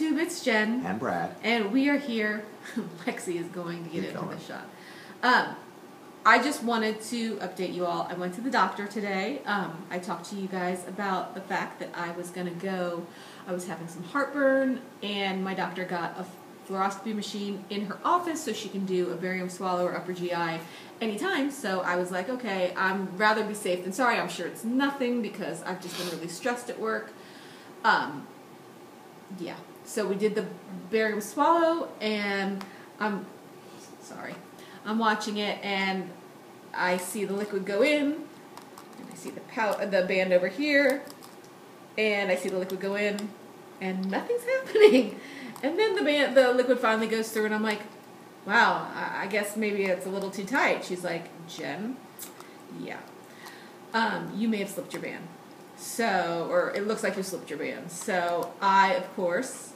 YouTube, it's Jen. And Brad. And we are here. Lexi is going to get into the shot. I just wanted to update you all. I went to the doctor today. I talked to you guys about the fact that I was going to go. I was having some heartburn, and my doctor got a fluoroscopy machine in her office so she can do a barium swallow or upper GI anytime. So I was like, okay, I'd rather be safe than sorry. I'm sure it's nothing because I've just been really stressed at work. Yeah. So we did the barium swallow, and I'm watching it, and I see the liquid go in, and I see the band over here, and I see the liquid go in, and nothing's happening. And then the liquid finally goes through, and I'm like, wow, I guess maybe it's a little too tight. She's like, Jen, yeah, you may have slipped your band. So, or it looks like you slipped your band. So I, of course,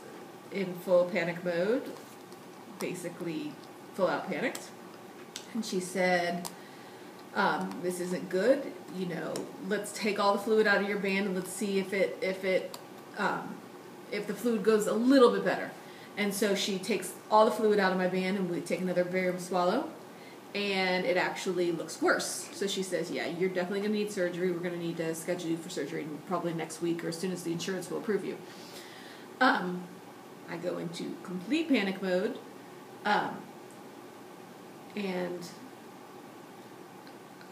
in full panic mode, basically full out panicked. And she said, this isn't good. You know, let's take all the fluid out of your band and let's see if the fluid goes a little bit better. And so she takes all the fluid out of my band, and we take another barium swallow, and it actually looks worse. So she says, yeah, you're definitely going to need surgery. We're going to need to schedule you for surgery probably next week or as soon as the insurance will approve you. I go into complete panic mode, and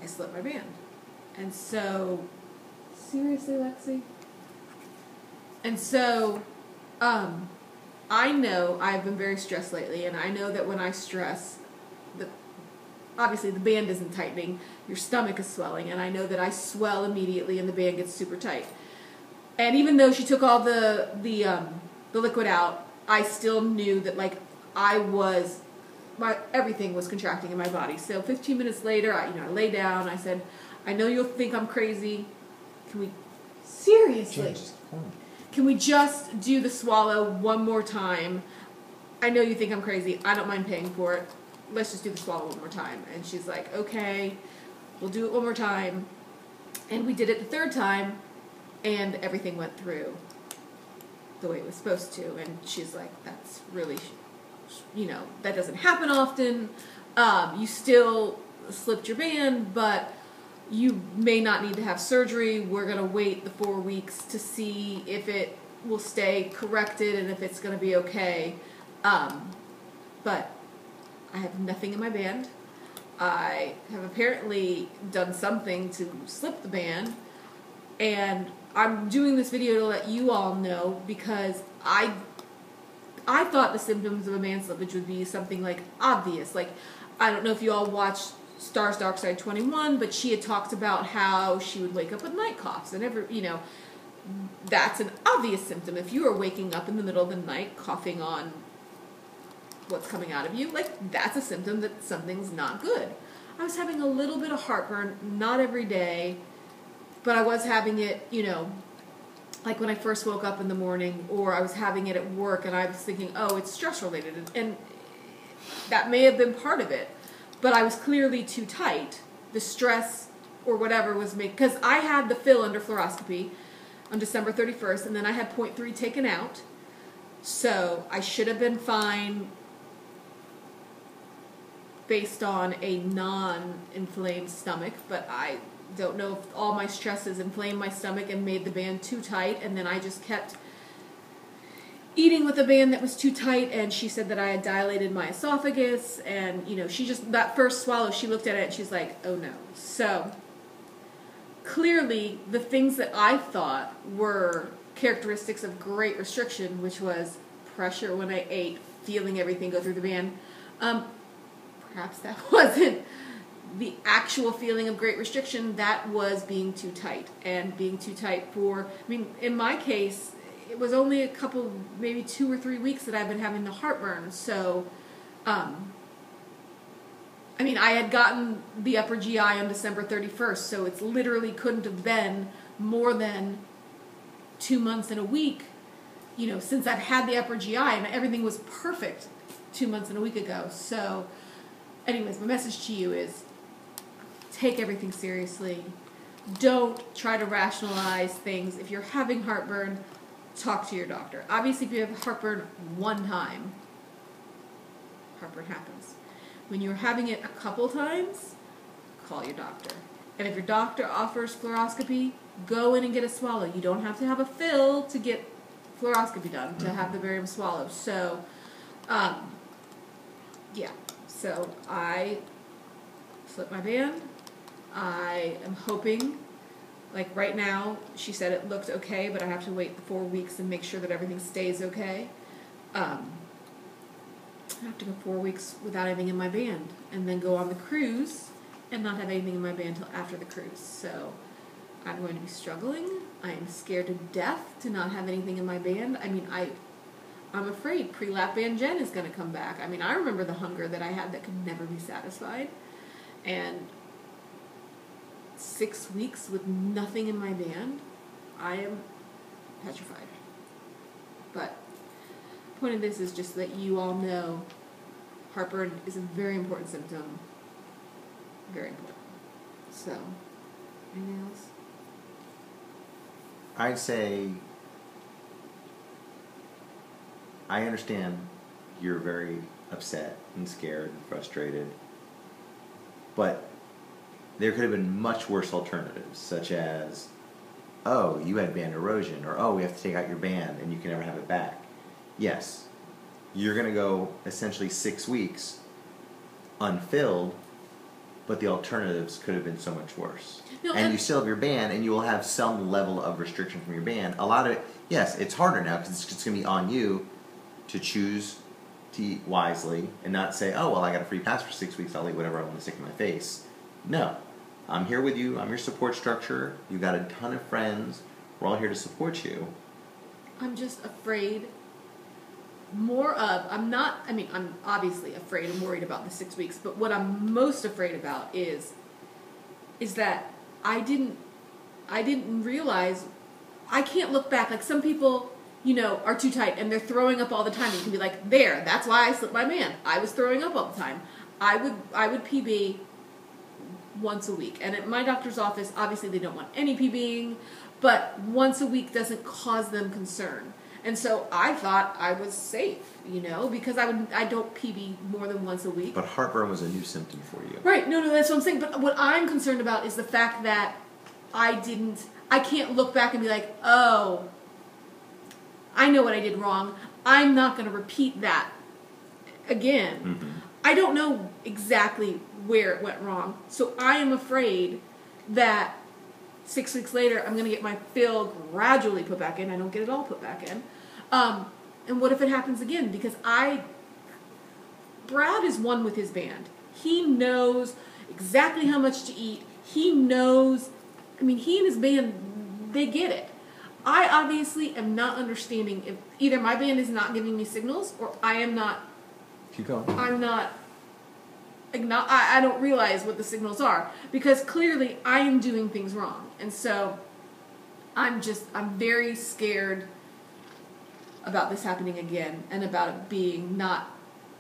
I slipped my band. And so, seriously, Lexi? And so, I know I've been very stressed lately, and I know that when I stress, obviously the band isn't tightening, your stomach is swelling, and I know that I swell immediately and the band gets super tight. And even though she took all the liquid out, I still knew that everything was contracting in my body. So 15 minutes later, I lay down. I said, I know you'll think I'm crazy. Seriously? Can we just do the swallow one more time? I know you think I'm crazy. I don't mind paying for it. Let's just do the swallow one more time. And she's like, okay, we'll do it one more time. And we did it the third time, and everything went through the way it was supposed to. And she's like, that's really, that doesn't happen often. You still slipped your band, but you may not need to have surgery. We're going to wait the 4 weeks to see if it will stay corrected and if it's going to be okay. But I have nothing in my band. I have apparently done something to slip the band. And I'm doing this video to let you all know because I thought the symptoms of a band slippage would be something obvious. I don't know if you all watched Star's Dark Side 21, but she had talked about how she would wake up with night coughs, and that's an obvious symptom. If you are waking up in the middle of the night coughing on what's coming out of you, that's a symptom that something's not good. I was having a little bit of heartburn, not every day, but I was having it, when I first woke up in the morning, or I was having it at work, and I was thinking, oh, it's stress related, and that may have been part of it. But I was clearly too tight. The stress or whatever was made, because I had the fill under fluoroscopy on December 31st, and then I had 0.3 taken out. So I should have been fine based on a non-inflamed stomach, but I don't know if all my stresses inflamed my stomach and made the band too tight, and then I just kept eating with a band that was too tight, and she said that I had dilated my esophagus, and that first swallow, she looked at it and she's like, oh no. So clearly the things that I thought were characteristics of great restriction, which was pressure when I ate, feeling everything go through the band, perhaps that wasn't the actual feeling of great restriction. That was being too tight, and being too tight in my case, it was only a couple, maybe 2 or 3 weeks that I've been having the heartburn. So, I had gotten the upper GI on December 31st, so it's literally couldn't have been more than 2 months and a week, since I've had the upper GI, and everything was perfect 2 months and a week ago. So, anyways, my message to you is take everything seriously. Don't try to rationalize things. If you're having heartburn, talk to your doctor. Obviously, if you have heartburn one time, heartburn happens. When you're having it a couple times, call your doctor. And if your doctor offers fluoroscopy, go in and get a swallow. You don't have to have a fill to get fluoroscopy done, to have the barium swallow. So, yeah. So I slipped my band. I am hoping, like right now, she said it looked okay, but I have to wait 4 weeks and make sure that everything stays okay. I have to go 4 weeks without anything in my band, and then go on the cruise and not have anything in my band until after the cruise. So I'm going to be struggling. I am scared to death to not have anything in my band. I mean, I'm afraid pre-lap band Jen is going to come back. I mean, I remember the hunger that I had that could never be satisfied. And 6 weeks with nothing in my band, I am petrified. But the point of this is just that you all know heartburn is a very important symptom. Very important. So, anything else? I'd say I understand you're very upset and scared and frustrated, but there could have been much worse alternatives, such as, oh, you had band erosion, or oh, we have to take out your band and you can never have it back. Yes, you're going to go essentially 6 weeks unfilled, but the alternatives could have been so much worse. No, and you still have your band, and you will have some level of restriction from your band. A lot of it, yes, it's harder now because it's going to be on you to choose to eat wisely and not say, oh, well, I got a free pass for 6 weeks, I'll eat whatever I want to stick in my face. No. I'm here with you. I'm your support structure. You've got a ton of friends. We're all here to support you. I'm just afraid I'm obviously afraid and worried about the 6 weeks, but what I'm most afraid about is that I didn't realize, I can't look back. Like some people, are too tight and they're throwing up all the time. You can be like, there, that's why I slipped my band. I was throwing up all the time. I would PB once a week. And at my doctor's office, obviously they don't want any PBing, but once a week doesn't cause them concern. And so I thought I was safe, because I don't PB more than once a week. But heartburn was a new symptom for you. Right, no, that's what I'm saying. But what I'm concerned about is the fact that I can't look back and be like, oh, I know what I did wrong. I'm not going to repeat that again. Mm-hmm. I don't know exactly where it went wrong. So I am afraid that 6 weeks later, I'm going to get my fill gradually put back in. I don't get it all put back in. And what if it happens again? Because Brad is one with his band. He knows exactly how much to eat. He knows, he and his band, they get it. I obviously am not understanding if either my band is not giving me signals or I am not. Keep going. I don't realize what the signals are because clearly I am doing things wrong. And so I'm very scared about this happening again and about it being not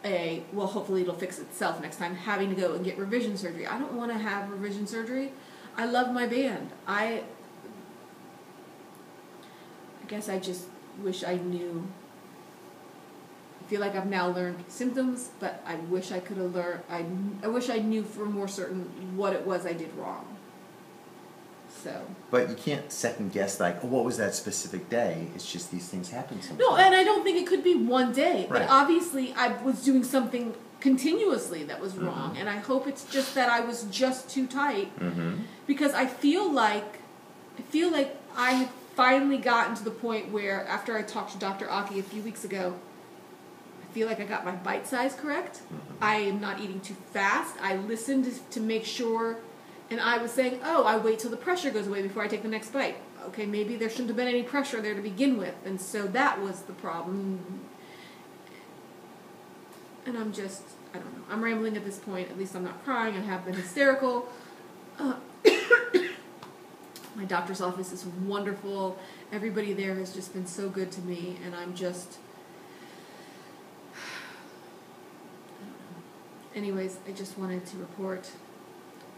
hopefully it'll fix itself next time, having to go and get revision surgery. I don't want to have revision surgery. I love my band. I guess I just wish I knew. I feel like I've now learned symptoms, but I wish I could have learned. I wish I knew for more certain what it was I did wrong. So. But you can't second guess what was that specific day? It's just these things happen sometimes. No, and I don't think it could be one day. Right. But obviously, I was doing something continuously that was wrong, and I hope it's just that I was just too tight. Mm-hmm. Because I feel like I have finally gotten to the point where after I talked to Dr. Aki a few weeks ago, I feel like I got my bite size correct. Mm-hmm. I am not eating too fast. I listened to make sure, and I was saying, oh, I wait till the pressure goes away before I take the next bite. Okay, maybe there shouldn't have been any pressure there to begin with, and so that was the problem. And I don't know. I'm rambling at this point. At least I'm not crying. I have been hysterical. My doctor's office is wonderful. Everybody there has just been so good to me, and I'm just... Anyways, I just wanted to report.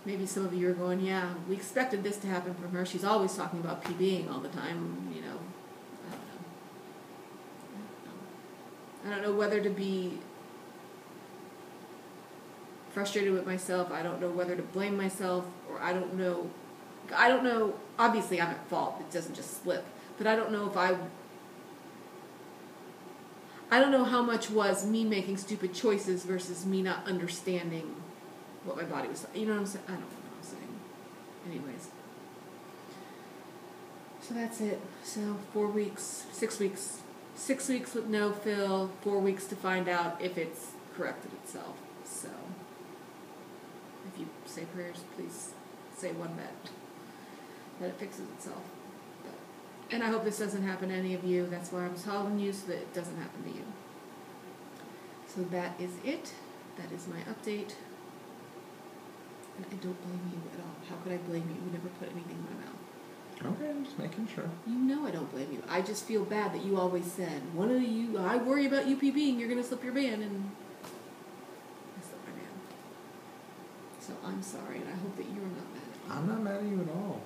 Maybe some of you are going, yeah, we expected this to happen from her. She's always talking about PBing all the time, I don't know. I don't know whether to be frustrated with myself. I don't know whether to blame myself, or I don't know. Obviously, I'm at fault. It doesn't just slip. But I don't know if I don't know how much was me making stupid choices versus me not understanding what my body was. You know what I'm saying? I don't know what I'm saying. Anyways. So that's it. So 4 weeks, 6 weeks. 6 weeks with no fill, 4 weeks to find out if it's corrected itself. So, if you say prayers, please say one that it fixes itself. And I hope this doesn't happen to any of you. That's why I'm telling you, so that it doesn't happen to you. So that is it. That is my update. And I don't blame you at all. How could I blame you? You never put anything in my mouth. Okay, I'm just making sure. You know I don't blame you. I just feel bad that you always said, I worry about you PBing, you're going to slip your band, and I slipped my band. So I'm sorry, and I hope that you're not mad at me. I'm not mad at you at all.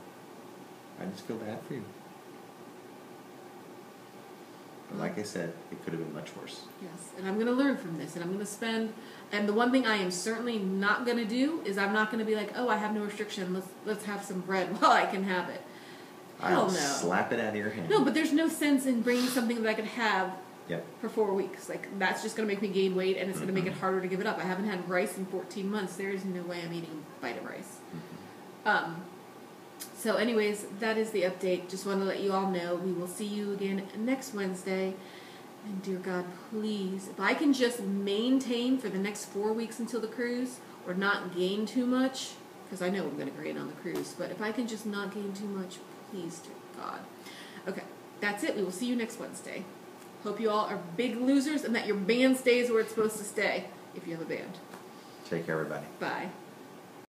I just feel bad for you. But like I said, it could have been much worse. Yes, and I'm going to learn from this, and I'm going to spend, and the one thing I am certainly not going to do is I'm not going to be like, oh, I have no restriction, let's have some bread while I can have it. Hell I'll no. slap it out of your hand. No, but there's no sense in bringing something that I could have Yep. for 4 weeks. Like, that's just going to make me gain weight, and it's going to make it harder to give it up. I haven't had rice in 14 months. There is no way I'm eating a bite of rice. So anyways, that is the update. Just wanted to let you all know. We will see you again next Wednesday. And dear God, please, if I can just maintain for the next 4 weeks until the cruise, or not gain too much, because I know I'm going to gain on the cruise, but if I can just not gain too much, please, dear God. Okay, that's it. We will see you next Wednesday. Hope you all are big losers and that your band stays where it's supposed to stay, if you have a band. Take care, everybody. Bye.